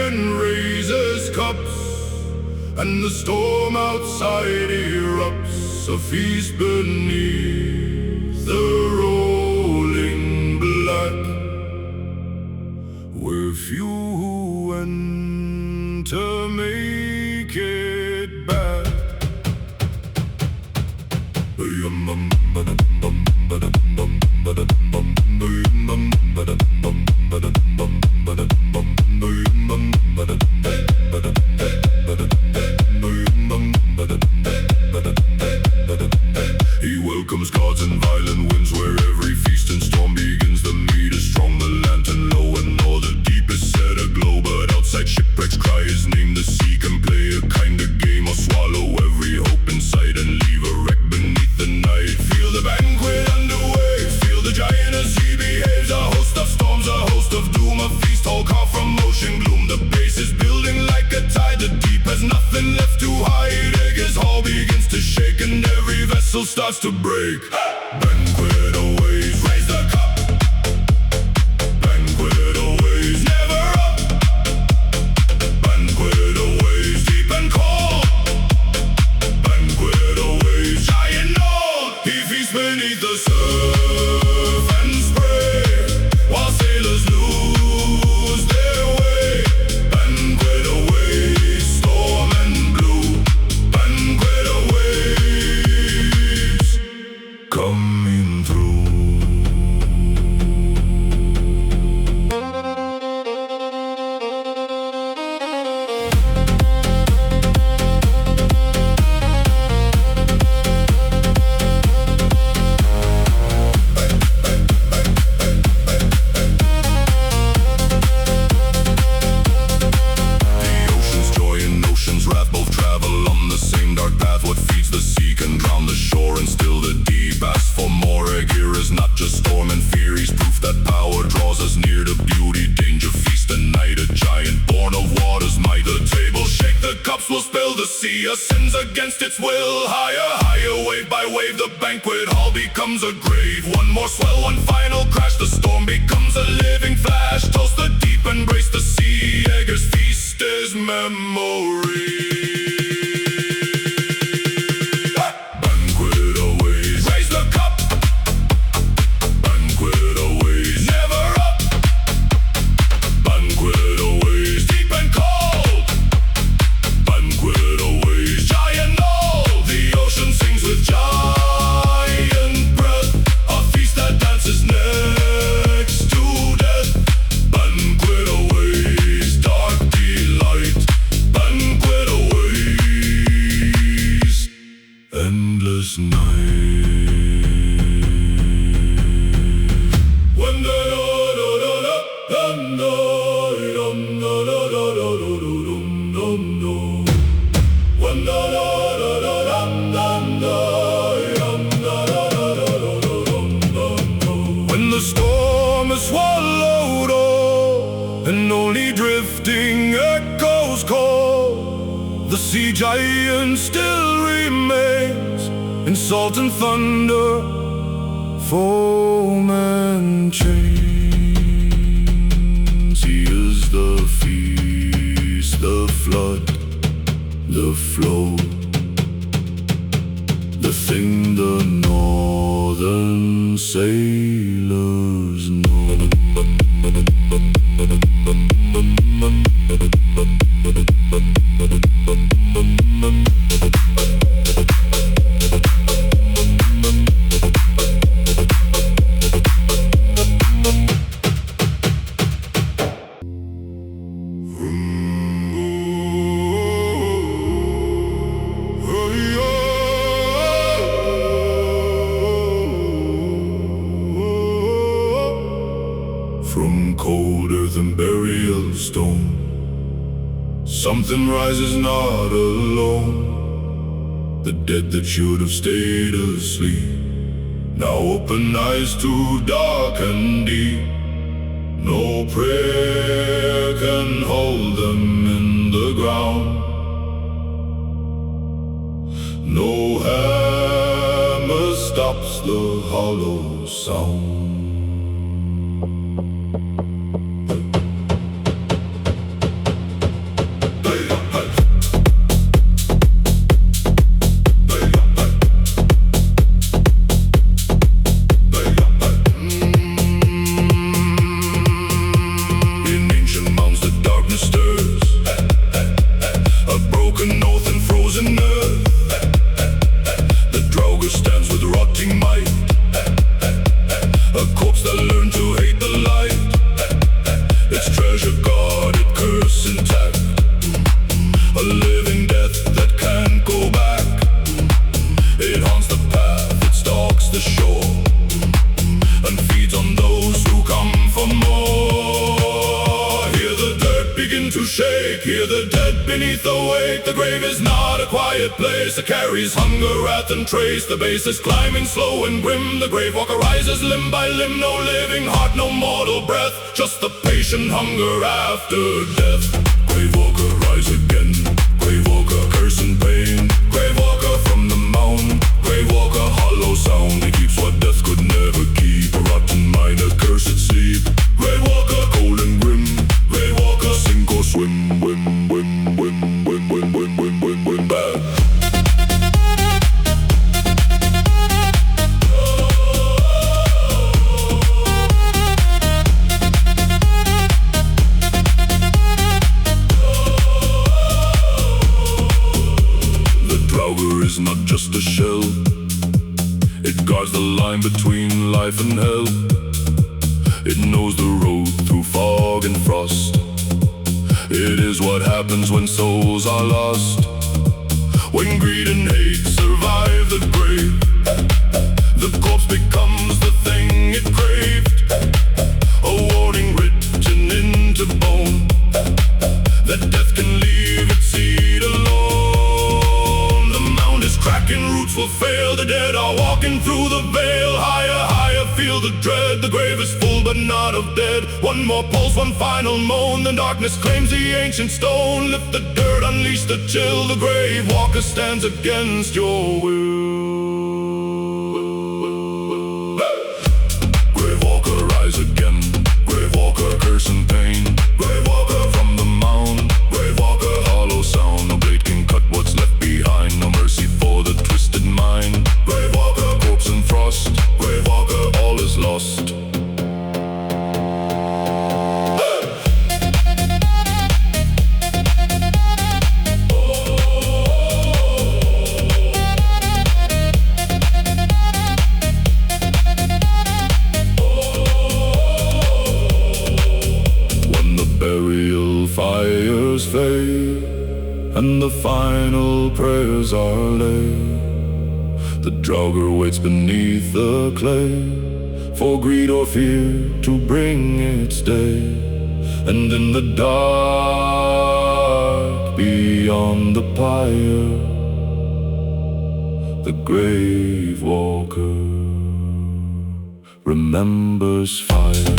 giant raises cups, and the storm outside erupts, a feast beneath the rolling black, where few who enter make it back. He welcomes gods and violent winds, where every feast and storm begins. The meat is strong, the lantern low, and all the deep is set aglow. But outside shipwrecks cry his name. The sea can play a kind of game, or swallow every hope inside and leave a wreck beneath the night. Feel the banquet underway, feel the giant as he behaves. A host of storms, a host of doom, a feast hall carved from ocean gloom. The base is building like a tide, the deep has nothing left to hide. Aegis hall begins to shake, and every vessel starts to break. Banquet of waves, raise the cup. Banquet of waves, never up. Banquet of waves, deep and cold. Banquet of waves, giant old. He feasts beneath the surf and spray, while sailors lose their way. Banquet of waves, storm and blue. Banquet of waves, coming through. The ocean's joy and ocean's wrath both travel on the same dark path. What feeds the sea can drown the shore and still the deep asks for more. Aegir is not just storm and fear, he's proof that power draws us near to beauty. Danger, feast and night, a giant born of water's might. The table shake, the cups will spill, the sea ascends against its will. Higher, higher, wave by wave, the banquet hall becomes a grave. One more swell, one final crash, the storm becomes a living flash. Toast the deep, embrace the sea, Aegir's feast is memory. Banquet of waves, raise the cup. Banquet of waves, never up. Banquet of waves, deep and cold. Banquet of waves, giant old. The ocean sings with giant breath, a feast that dances next to death. Banquet of waves, dark delight. Banquet of waves, endless night. When the when the storm has swallowed all, and only drifting echoes call, the sea giant still remains in salt and thunder, foam and chains. He is the feast, the flood, the flow, the thing the northern sailors know. From cold earth and burial stone, something rises not alone. The dead that should have stayed asleep now open eyes too dark and deep. No prayer can hold them in the ground. No hammer stops the hollow sound. the shore, and feeds on those who come for more. Hear the dirt begin to shake, hear the dead beneath the weight. The grave is not a quiet place, it carries hunger, wrath and trace. The base is climbing slow and grim, the Gravewalker rises limb by limb. No living heart, no mortal breath, just the patient hunger after death. Gravewalker rise again, Gravewalker curse and pain. Gravewalker from the mound, Gravewalker hollow sound. He keeps what death could never keep, a rotten mind, a cursed sleep. Gravewalker cold and grim, Gravewalker sink or swim, wim, wim, wim, wim, wim, wim, wim, wim, wim, bad. Is not just a shell, it guards the line between life and hell. It knows the road through fog and frost. It is what happens when souls are lost, when greed and hate survive the grave. The corpse becomes the thing it craved, a warning written into bone, that death can leave its seed alone. Cracking roots will fail, the dead are walking through the veil. Higher, higher, feel the dread, the grave is full but not of dead. One more pulse, one final moan, the darkness claims the ancient stone. Lift the dirt, unleash the chill, the Gravewalker stands against your will. Gravewalker rise again, Gravewalker curse and pain. Gravewalker from the mound, Gravewalker hollow sound. No blade can cut what's left behind, no mercy for the twisted mind. Gravewalker, corpse and frost, Gravewalker, all is lost. When the burial fires fade and the final prayers are laid, the Draugr waits beneath the clay, for greed or fear to bring its day. And in the dark beyond the pyre, the Gravewalker remembers fire.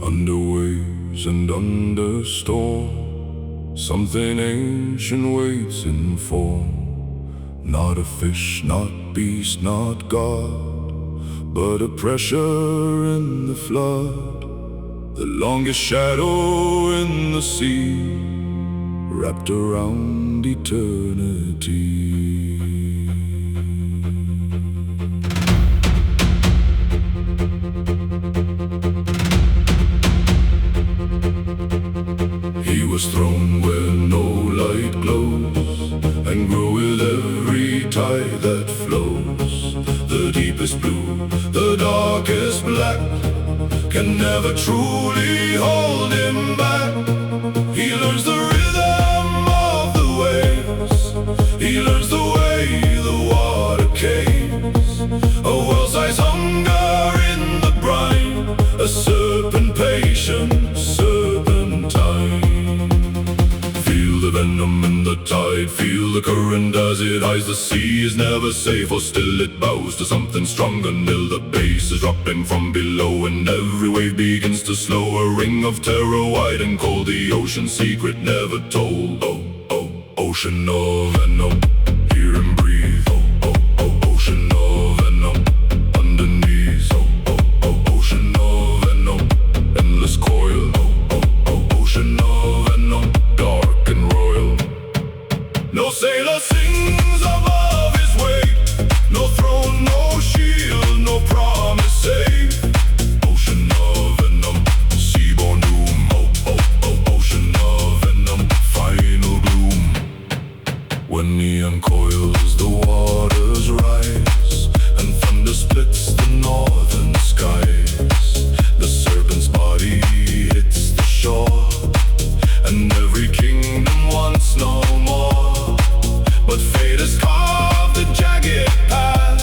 Under waves and under storm, something ancient waits in form. Not a fish, not beast, not God, but a pressure in the flood. The longest shadow in the sea, wrapped around eternity. He was thrown where no light glows, and grew with every tide that flows. The deepest blue, the darkest black, can never truly hold him back. He learns the rhythm of the waves, he learns the way the water caves. A world-sized hunger in the brine, a serpent patient, serpentine. Feel the venom in the tide, feel the current as it hides. The sea is never safe, or still it bows to something stronger. Nil, the base is dropping from below, and every wave begins to slow. A ring of terror wide and cold, the ocean's secret never told. Oh, oh, ocean of venom, hear him breathe. Oh, oh, oh, ocean of venom, underneath. Oh, oh, oh, ocean of venom, endless coil. Oh, oh, oh, ocean of venom, dark and When he uncoils, the waters rise, and thunder splits the northern skies. The serpent's body hits the shore, and every kingdom wants no more. But fate has carved a jagged path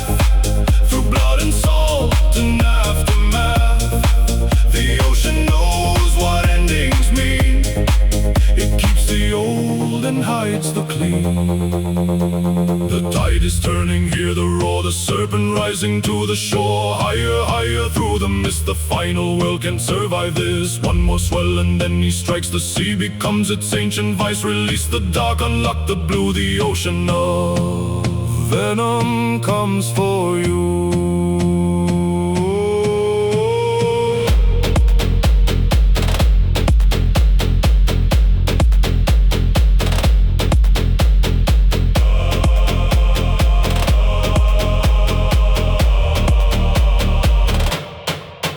through blood and salt and aftermath. The ocean knows what endings mean. It keeps the old and hides the clean. The tide is turning, hear the roar, the serpent rising to the shore. Higher, higher through the mist, the final world can survive this. One more swell and then he strikes the sea, becomes its ancient vice. Release the dark, unlock the blue, the ocean of venom comes for you.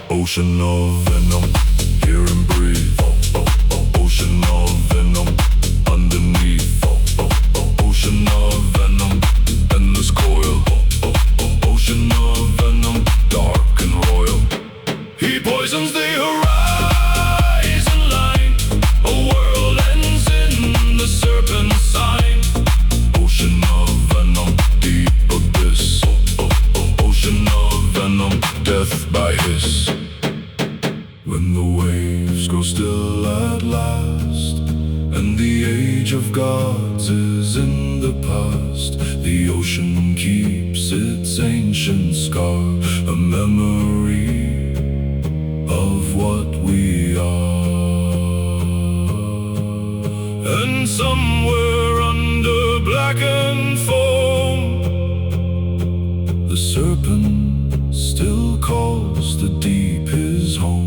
Ocean of venom, hear and breathe. Ocean of venom, underneath. Ocean of venom, endless coil. Ocean of venom, dark and royal. He poisons the horizon line. A world ends in the serpent's sign. Ocean of venom, deep abyss. Ocean of venom, death by hiss. When the waves grow still at last, and the age of gods is in the past, the ocean keeps its ancient scar, a memory of what we are. And somewhere under blackened foam, the serpent still calls the deep his home.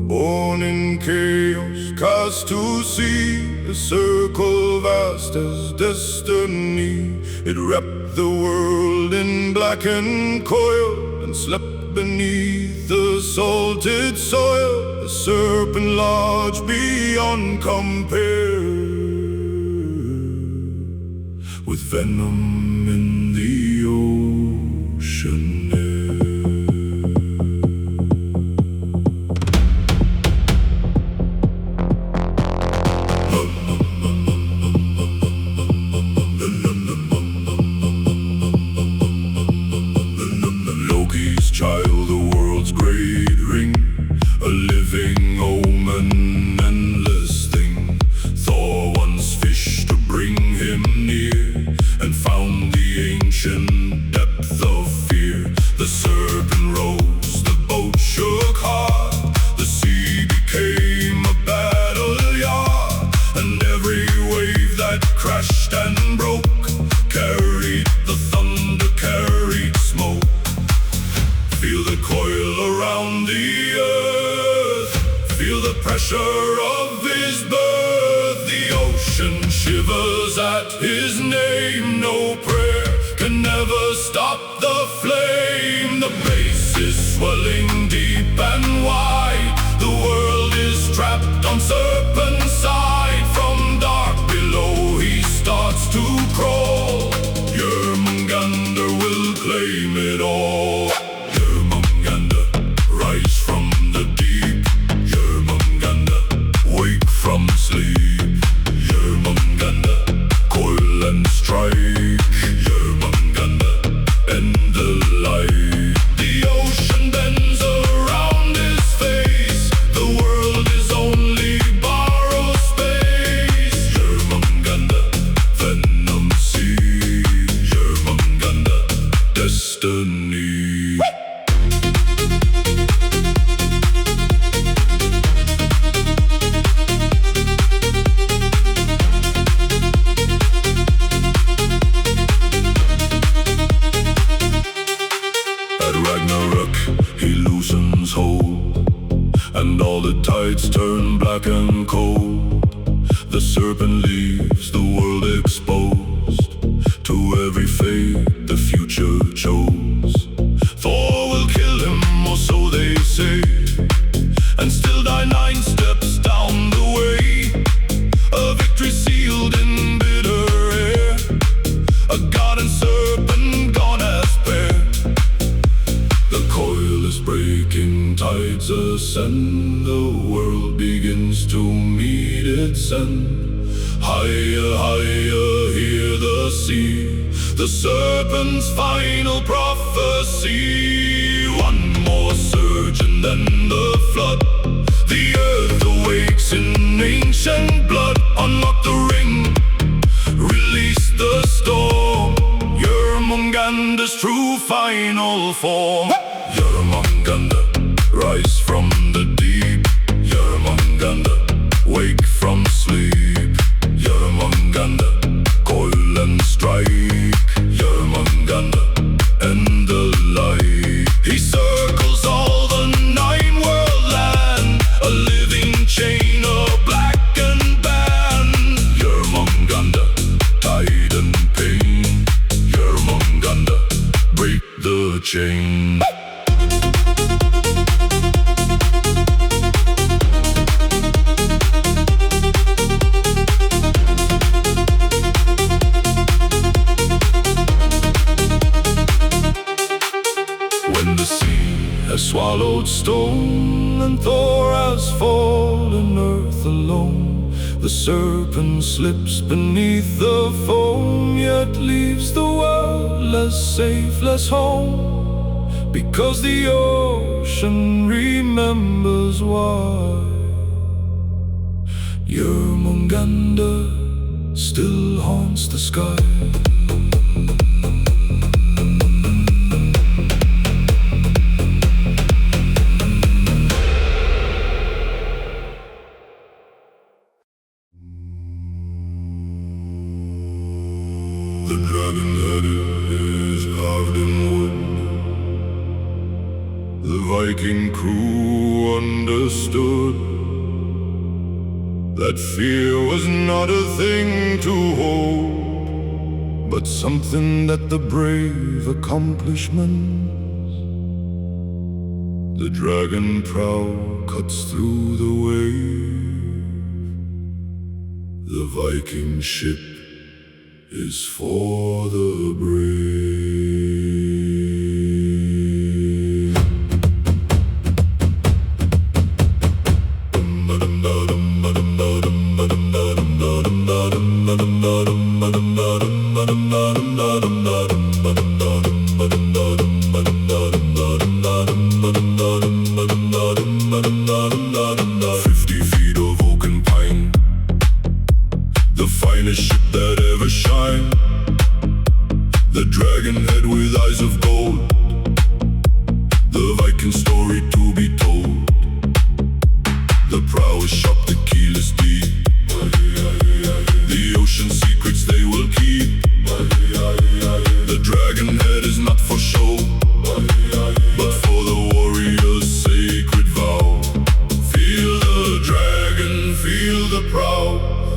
Born in chaos, cast to sea, a circle vast as destiny. It wrapped the world in blackened coil and slept beneath the salted soil. A serpent large beyond compare, with venom in the ocean air. Loki's child, the world's great ring, a living omen, endless thing. Thor once fished to bring him near, and found the ancient depth of fear. The serpent rose, the boat shook hard, the sea became a battle yard, and every wave that crashed and broke carried the thunder, carried smoke. Feel the coil around the earth, feel the pressure of his birth. The ocean shivers at his name, no prayer can never stop the flame. The base is swelling deep and wide, the world is trapped on Serpent's side. From dark below he starts to crawl, Jörmungandr will claim it all. Jörmungandr, rise from the deep. Jörmungandr, wake from sleep. Jörmungandr, coil and strike. Jörmungandr, end the light. The ocean bends around his face, the world is only borrowed space. Jörmungandr, venom seed. Jörmungandr, destiny. tides turn black and cold. The serpent leaves the world exposed to every fate the future chose. Thor will kill him, or so they say, and still die 9 steps down the way. A victory sealed in bitter air, a god and serpent gone as pair. The coil is breaking, tides ascend, the world begins to meet its end. Higher, higher, hear the sea, the serpent's final prophecy. One more surge and then the flood. The earth awakes in ancient blood. Unlock the ring, release the storm. Jörmungandr's true final form. Jörmungandr, rise from the deep. Jörmungandr, wake from sleep. Jörmungandr, coil and strike. Jörmungandr, end the light. He circles all the 9 world land, a living chain of black and ban. Jörmungandr, tide and pain. Jörmungandr, break the chain. Swallowed stone and Thor has fallen, earth alone. The serpent slips beneath the foam, yet leaves the world less safe, less home, because the ocean remembers why. Jörmungandr still haunts the sky. The dragon head is carved in wood. The Viking crew understood that fear was not a thing to hold, but something that the brave accomplishments. The dragon prow cuts through the wave. The Viking ship is for the brave. The dragon head with eyes of gold, the Viking story to be told. The prow is sharp, the keel is deep. The ocean secrets they will keep. The dragon head is not for show, but for the warrior's sacred vow. Feel the dragon, feel the prow.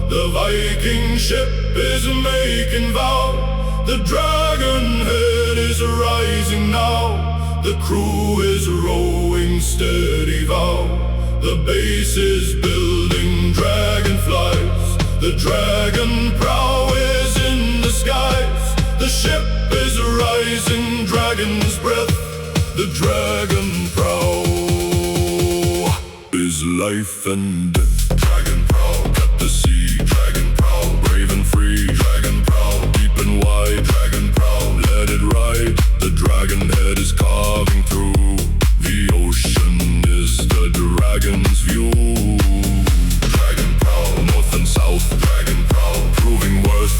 The Viking ship is making vow. The dragon head is rising now. The crew is rowing steady vow. The base is building dragonflies. The dragon prow is in the skies. The ship is rising, dragon's breath. The dragon prow is life and death. Dragon prow, cut the sea. Dragon prow, brave and free. Dragon prow, deep and wide. Dragon prow, let it ride. The dragon head is carving through. The ocean is the dragon's view. Dragon prow, north and south. Dragon prow, proving worth.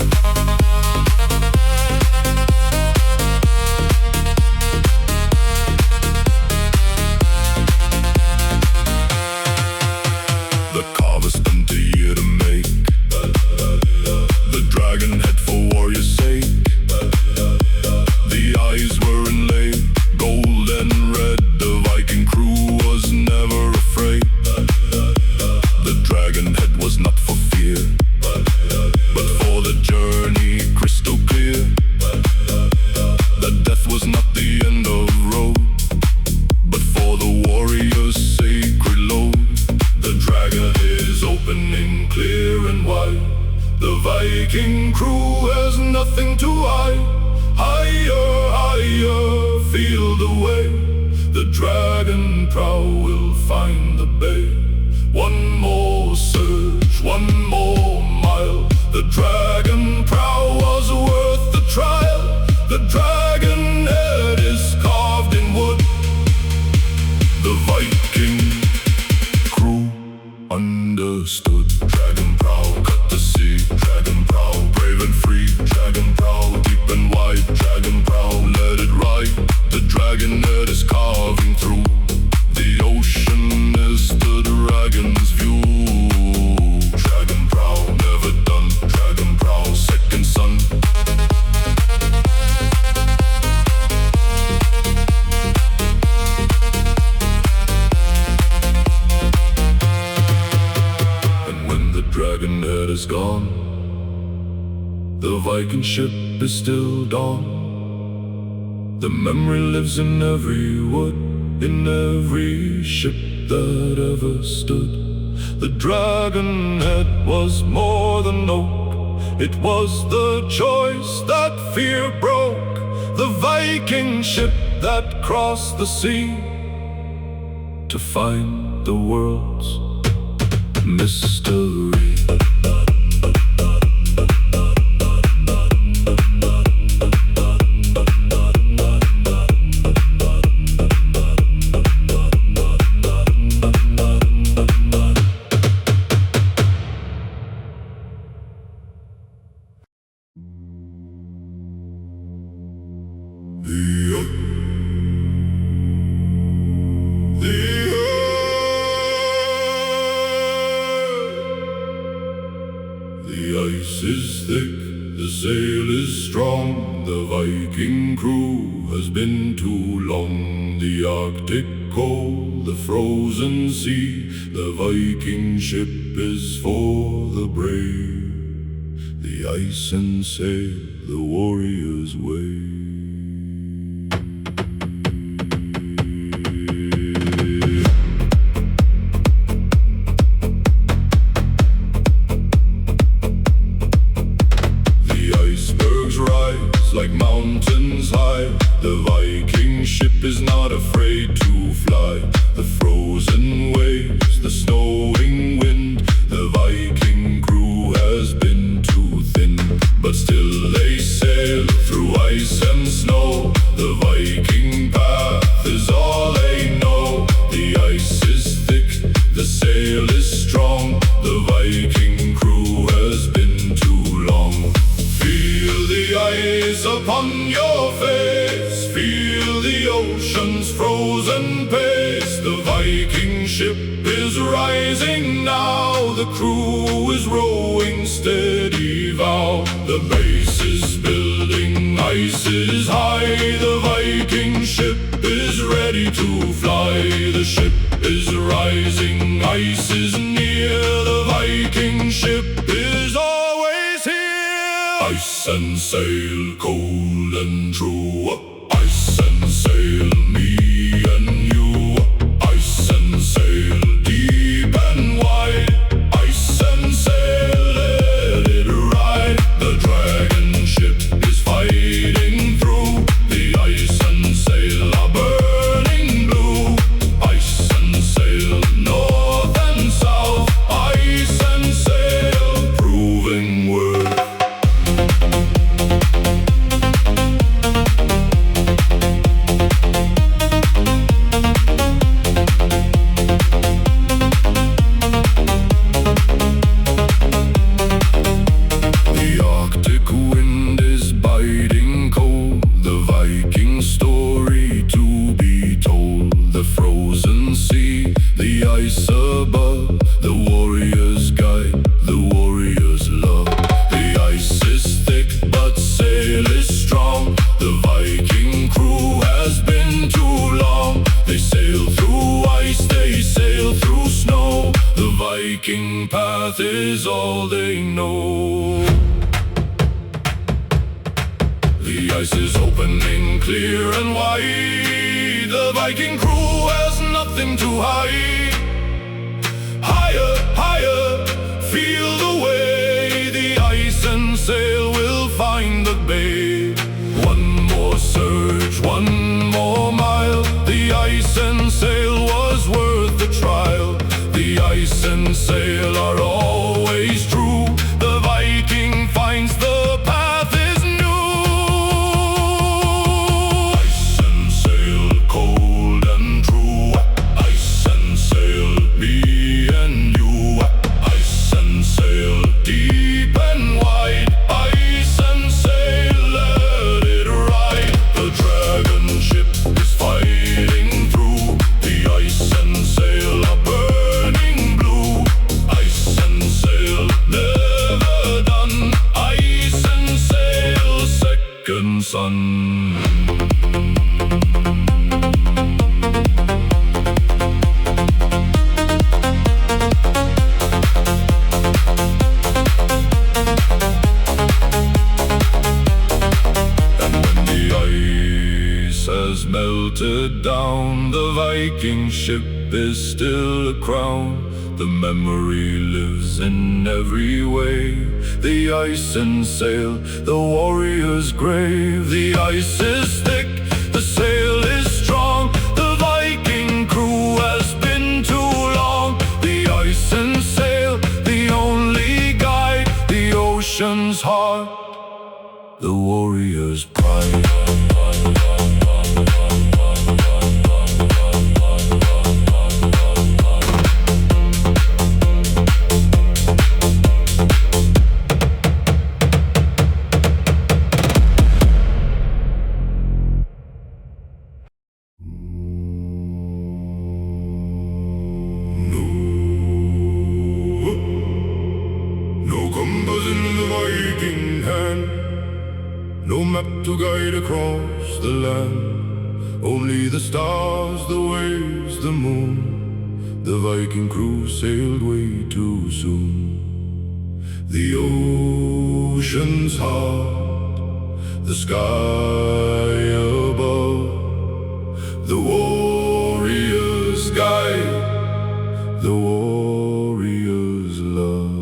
The carver's not the end of road, but for the warrior's sacred load. The dragon is opening clear and wide. The Viking crew has nothing to hide. Higher, higher, feel the way. The dragon Prow will find the bay. One more search, one more mile. The dragon Prow was worth the trial. The dragon head is carved in wood. The Viking crew understood. Dragon Prow cut the sea. Dragon Prow brave and free. Dragon Prow deep and wide. Dragon Prow let it ride. The dragon head is carving through. The ocean is the dragon's view. Dragon Prow never done. Dragon Prow second son. And when the dragon head is gone, the Viking ship is still dawn. The memory lives in every wood, in every ship that ever stood. The dragon head was more than oak. It was the choice that fear broke. The Viking ship that crossed the sea to find the world's mystery. The ice is thick, the sail is strong. The Viking crew has been too long. The Arctic cold, the frozen sea. The Viking ship is for the brave. The ice and sail, the warrior's way. Like mountains high, the Viking ship is not afraid to fly. The frozen waves, the snowing wind, the Viking crew has been too thin, but still they sail through ice and snow. The Viking path is all they know. The ice is thick, the sail is strong. The Viking crew has been too long. Feel the ice upon your face, feel the ocean's frozen pace. The Viking ship is rising now, the crew is rowing steady vow. The base is building, ice is high, the Viking ship is ready to fly. The ship is rising, ice is near, the Viking ship is always here. Ice and sail, cold and true. Ice and sail, me and you. Ice and sail, deep and wide. Ice and sail, let it ride. The dragon ship is fighting through. The ice and sail are burning blue. Ice and sail, north and south. Ice and sail, proving worth. Viking path is all they know. The ice is opening clear and wide. The Viking crew has nothing to hide. Higher, higher, feel the way. The ice and sail will find the bay. One more surge, one more mile. The ice and sail was worth the trial. The ice and sail are always true. The Viking finds the path is new. Ice and sail, cold and true. Ice and sail, me and you. Ice and sail, deep and wide. Ice and sail, let it ride. The dragon ship is fighting through. The ice and sail are burning blue. Ice and sail, never done. Ice and sail, second son. Has melted down. The Viking ship is still a crown. The memory lives in every wave. The ice and sail, the warrior's grave. The ice is thick, the sail is strong. The Viking crew has been too long. The ice and sail, the only guide. The ocean's heart, the warrior's pride. No map to guide across the land. Only the stars, the waves, the moon. The Viking crew sailed way too soon. The ocean's heart, the sky above. The warrior's guide, the warrior's love.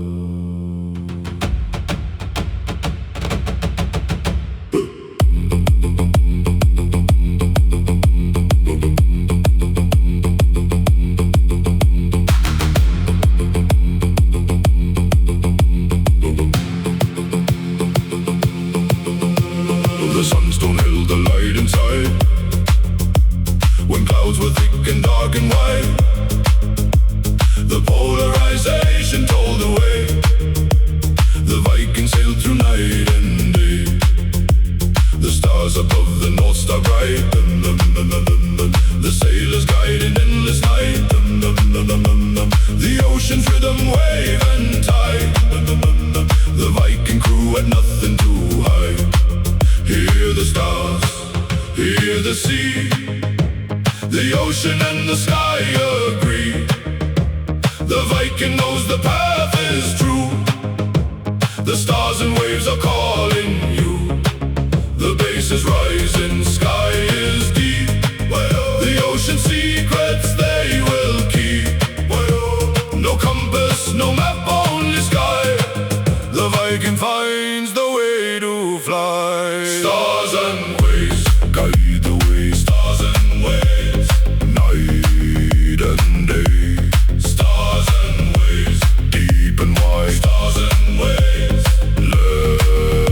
When clouds were thick and dark and wide, the polarization told the way. The Vikings sailed through night and day. The stars above the North Star bright. The sailors guide in endless night. The ocean's rhythm, wave and tide. The Viking crew had nothing to hide. Hear the stars, hear the sea. The ocean and the sky agree. The Viking knows the path is true. The stars and waves are calling you. The base is rising, sky is deep. The ocean secrets they will keep. No compass, no map, only sky. The Viking finds the way to fly. Stars and waves guide the way. Stars and waves, night and day. Stars and waves, deep and wide. Stars and waves, learn.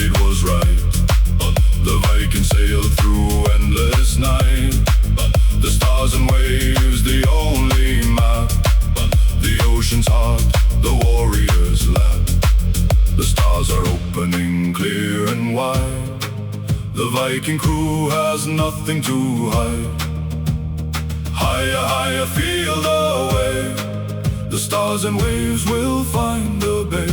fate was right. The Vikings sailed through endless night. The stars and waves, the only map. The ocean's heart, the warrior's lap. The stars are opening clear and wide. The Viking crew has nothing to hide. Higher, higher, feel the way. The stars and waves will find the bay.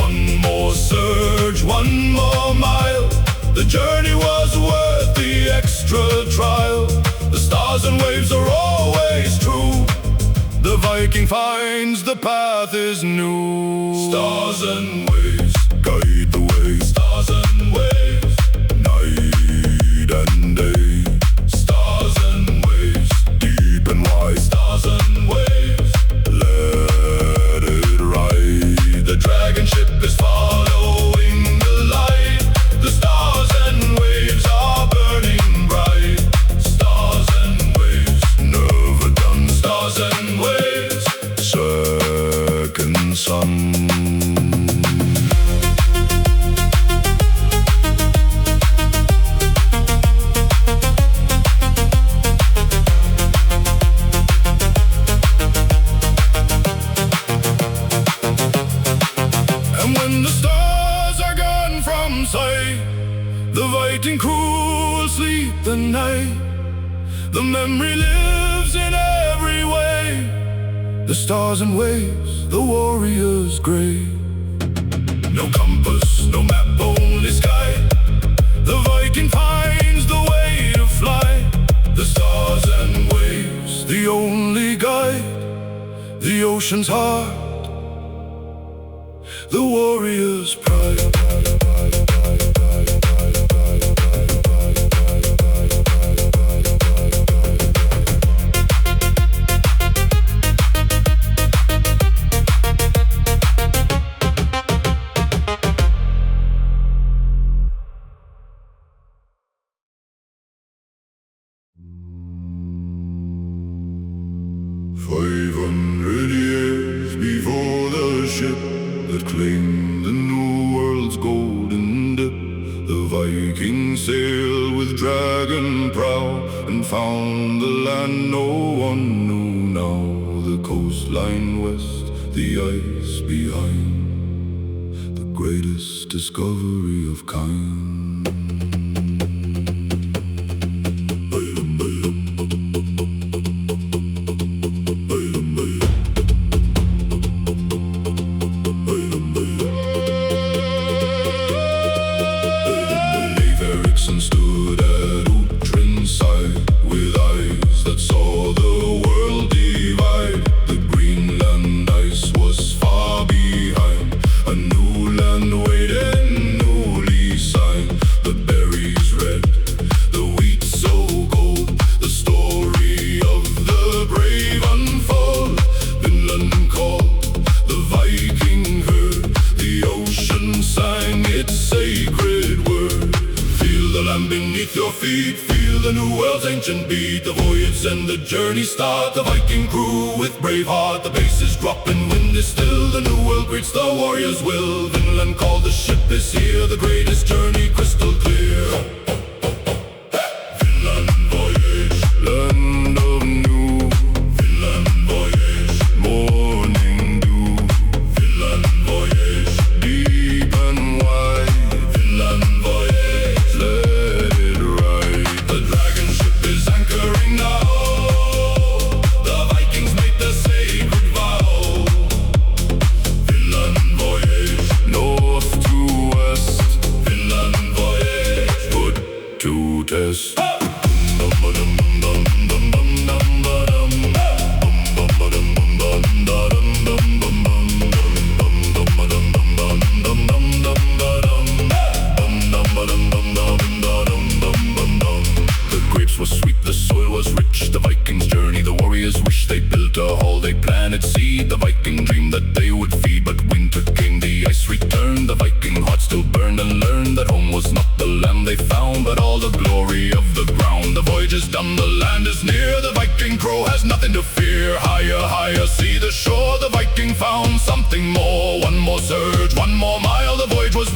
One more surge, one more mile. The journey was worth the extra trial. The stars and waves are always true. The Viking finds the path is new. Stars and waves guide the way. Stars and waves, night and day. Stars and waves, deep and wide. Stars and waves, let it ride. The dragon ship is following the light. The stars and waves are burning bright. Stars and waves, never done. Stars and waves, second sun. The Viking crew will sleep the night. The memory lives in every way. The stars and waves, the warrior's grave. No compass, no map, only sky. The Viking finds the way to fly. The stars and waves, the only guide. The ocean's heart, the warrior's pride. That claimed the new world's golden dip. The Vikings sailed with dragon prow and found the land no one knew now. The coastline west, the ice behind, the greatest discovery of kind. The voyage and the journey start. The Viking crew with brave heart. The base is dropping, wind is still. The new world greets the warrior's will. Vinland called, the ship is here. The greatest journey crystal clear. Vinland Voyage, land of new. Vinland Voyage, morning dew. Vinland Voyage, deep and wide. Vinland Voyage, let it ride. The dragon ship is anchoring now. The Vikings made the sacred vow. Vinland Voyage, north to west. Vinland Voyage, put to test. Planted seed, the Viking dream that they would feed. But winter came, the ice returned. The Viking heart still burned and learned that home was not the land they found, but all the glory of the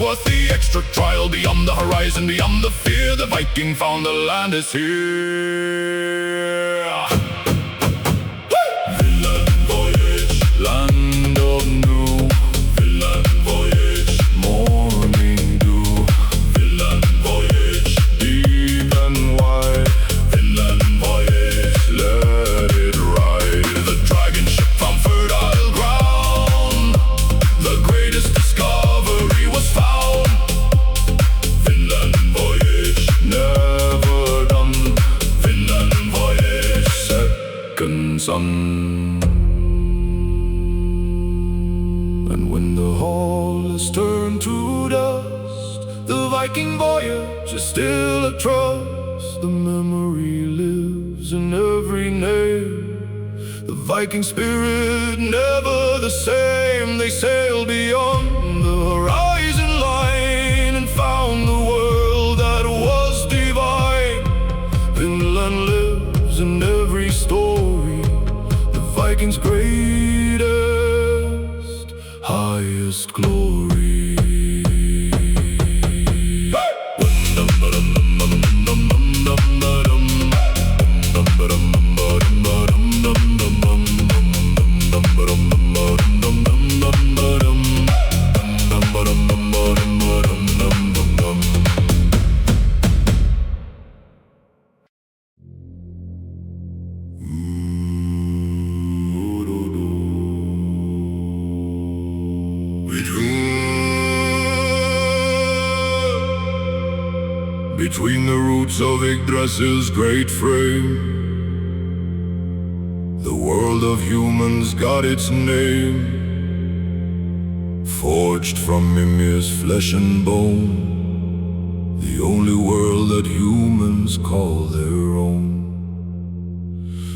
worth the extra trial. Beyond the horizon, beyond the fear, the Viking found the land is here. Vinland Voyage, land of new. Vinland Voyage, morning dew. Vinland Voyage, deep and wide. Vinland Voyage, let it ride. The dragon ship found fertile ground. The greatest discovery was found. Vinland Voyage, never done. Vinland Voyage, second son. And when the hull is turned to dust, the Viking voyage is still a trust. The memory lives in every name. The Viking spirit never the same. They sailed beyond the horizon line and found the world that was divine. Vinland lives in every story. The Vikings' greatest, highest glory. Between the roots of Yggdrasil's great frame, the world of humans got its name. Forged from Mimir's flesh and bone, the only world that humans call their own.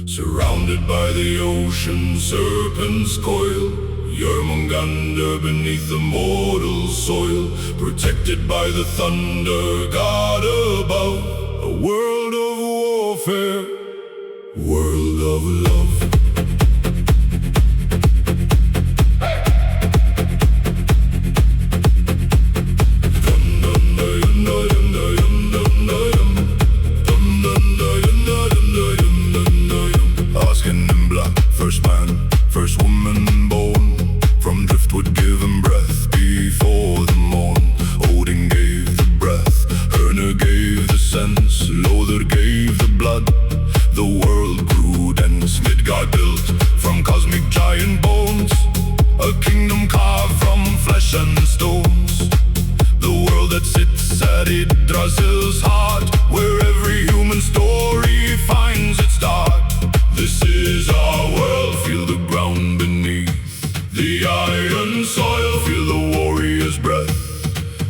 Surrounded by the ocean serpent's coil, Jörmungandr beneath the mortal soil, protected by the thunder god above. A world of warfare, world of love. First man, first woman born, from driftwood given breath before the morn. Odin gave the breath, Hörner gave the sense, Lothar gave the blood. The world grew dense, Midgard built from cosmic giant bones, a kingdom carved from flesh and stones. The world that sits at Yggdrasil's heart, where every human story finds its start. This is our world, feel the ground beneath the iron soil, feel the warrior's breath.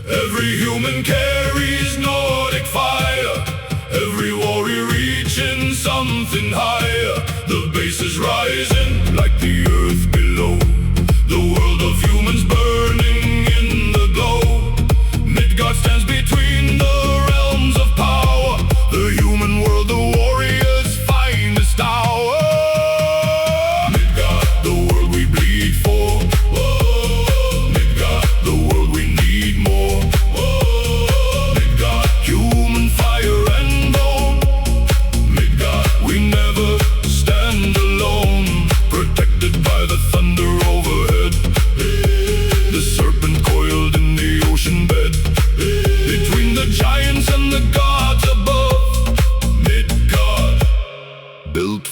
Every human carries Nordic fire, every warrior reaching something higher. The base is rising like the earth below, the world of humans burning in the glow. Midgard stands between the realms of power, the human world, the warrior's finest hour.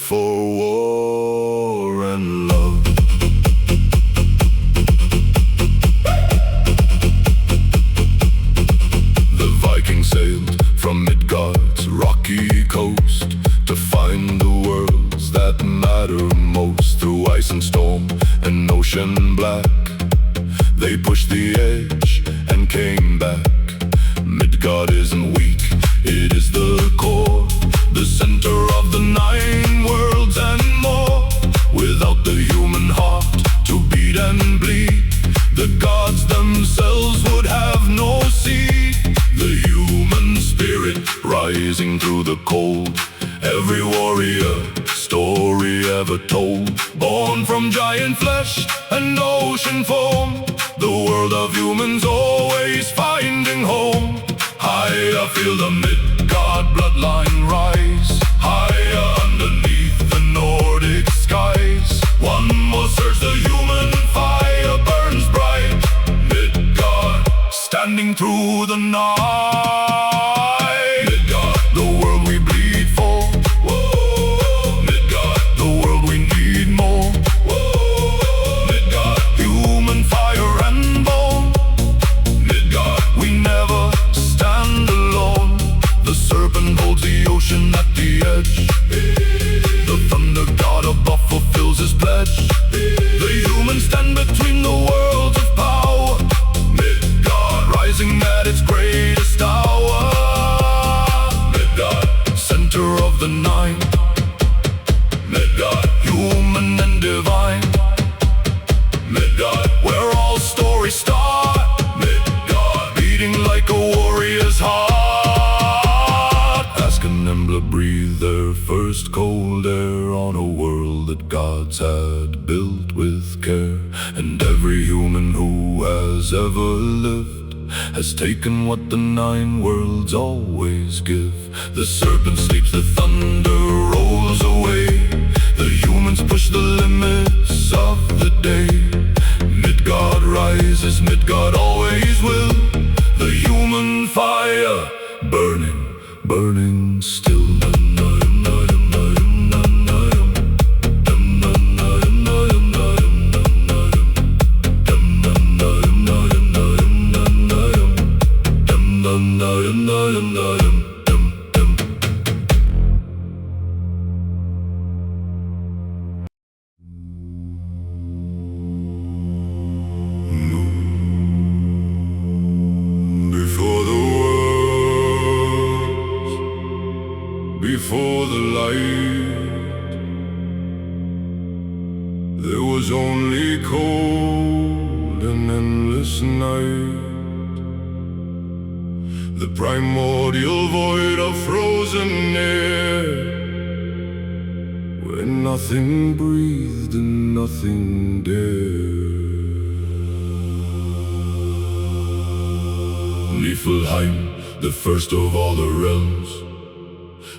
For war and love. The Vikings sailed from Midgard's rocky coast to find the worlds that matter most. Through ice and storm and ocean black, they pushed the edge and came back. Midgard isn't weak, it is the core, the center of the 9 worlds and more. Without the human heart to beat and bleed, the gods themselves would have no seed. The human spirit rising through the cold, every warrior story ever told, born from giant flesh and ocean foam. the world of humans always finding home. Higher, feel the Midgard bloodline rise. Higher underneath the Nordic skies. One more surge, the human fire burns bright. Midgard, standing through the night. Midgard, the world we bleed for. Whoa. Midgard, the world we need more. Whoa. Midgard, human fire and bone. Midgard, we never stand alone. The serpent holds the ocean at the edge. The thunder god above fulfills his pledge. The humans stand between the worlds of power. Midgard rising at its greatest hour. Midgard, center of the nine. Midgard, human and divine. Midgard, where all stories start. Midgard, beating like a warrior's heart. Ask an Embla breathe their first cold air on a world that gods had built with care. And every human who has ever lived has taken what the nine worlds always give. The serpent sleeps, the thunder rolls away. The humans push the limits of the day. Midgard rises, Midgard always will. The human fire burning, burning still. Before the light, there was only cold and endless night. The primordial void of frozen air, where nothing breathed and nothing dared. Niflheim, the first of all the realms.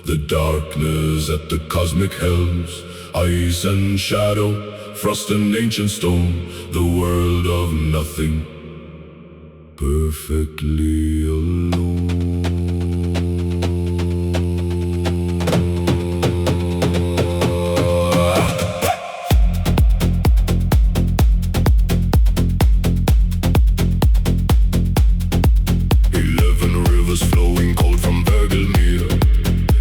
The darkness at the cosmic helms. Ice and shadow, frost and ancient stone. The world of nothing, perfectly alone. 11 rivers flowing cold from Vergelmere.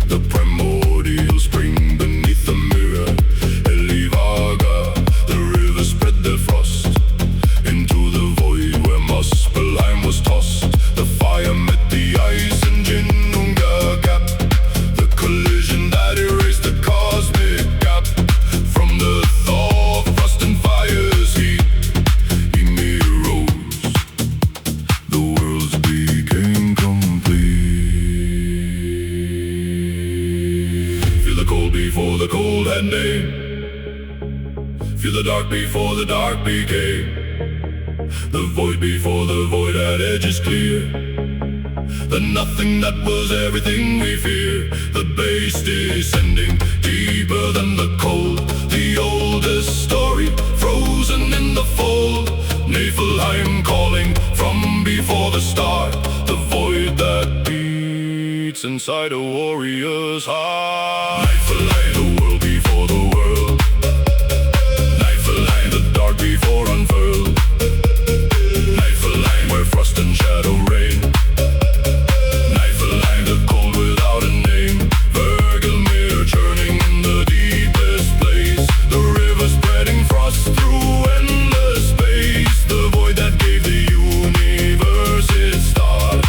The primordial spring beneath the mirror. The rivers spread their frost into the void where Muspelheim was tossed. The fire met the ice in Ginnunga Gap. The collision that erased the cosmic gap. From the thaw, frost and fire's heat, Ymir rose. The worlds became complete. Feel the cold before the cold had name. Feel the dark before the dark became. The void before the void had edges clear. The nothing that was everything we fear. The base descending deeper than the cold. The oldest story frozen in the fold. Niflheim calling from before the start. The void that beats inside a warrior's heart. Niflheim, the world before the world. Niflheim, the dark before unfurled. Niflheim, where frost and shadow reign. Niflheim, the cold without a name. Vergelmere churning in the deepest place. The river spreading frost through endless space. The void that gave the universe its start.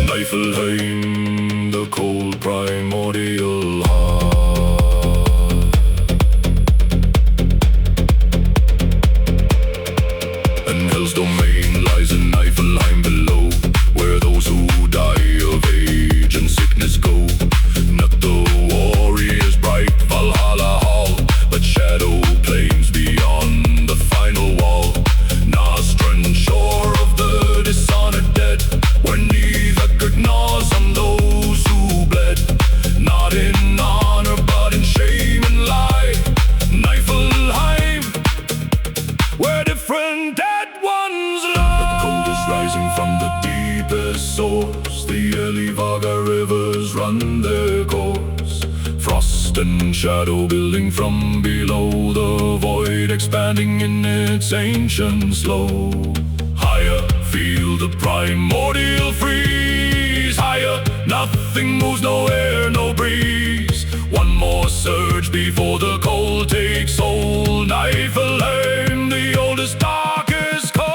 Niflheim, the cold primordial endless source. The early Vaga rivers run their course. Frost and shadow building from below, the void expanding in its ancient slow. Higher, feel the primordial freeze. Higher, nothing moves, no air, no breeze. One more surge before the cold takes hold. Niflheim, the oldest, darkest cold.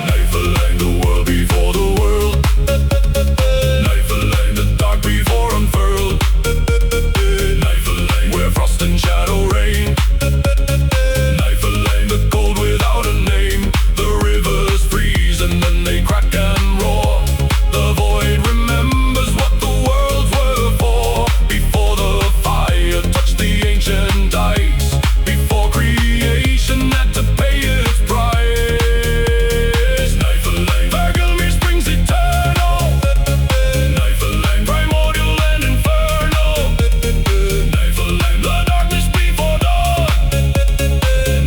Niflheim, the world before the world. Niflheim, the dark before unfurled. Niflheim, where frost and shadow reign. Niflheim, the cold without a name. The rivers freeze and then they crack and roar. The void remembers what the worlds were for. Before the fire touched the ancient ice. Before creation had to pay its price. Niflheim, Vargelmir springs eternal. Niflheim, primordial and infernal. Niflheim, the darkness before dawn.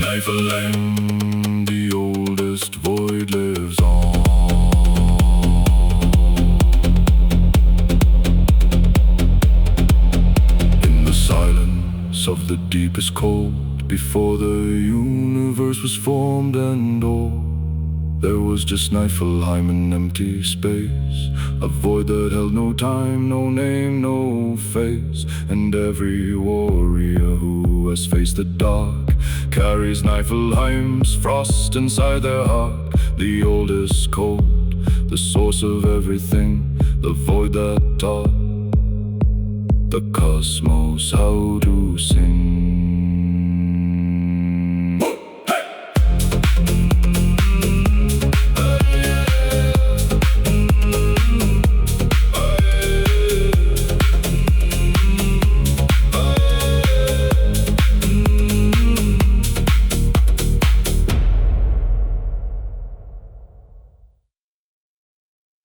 Niflheim, the oldest void lives on. In the silence of the deepest cold, before the universe was formed and all, there was just Niflheim, an empty space, a void that held no time, no name, no face. And every warrior who has faced the dark carries Niflheim's frost inside their heart. The oldest cold, the source of everything, the void that taught the cosmos how to sing.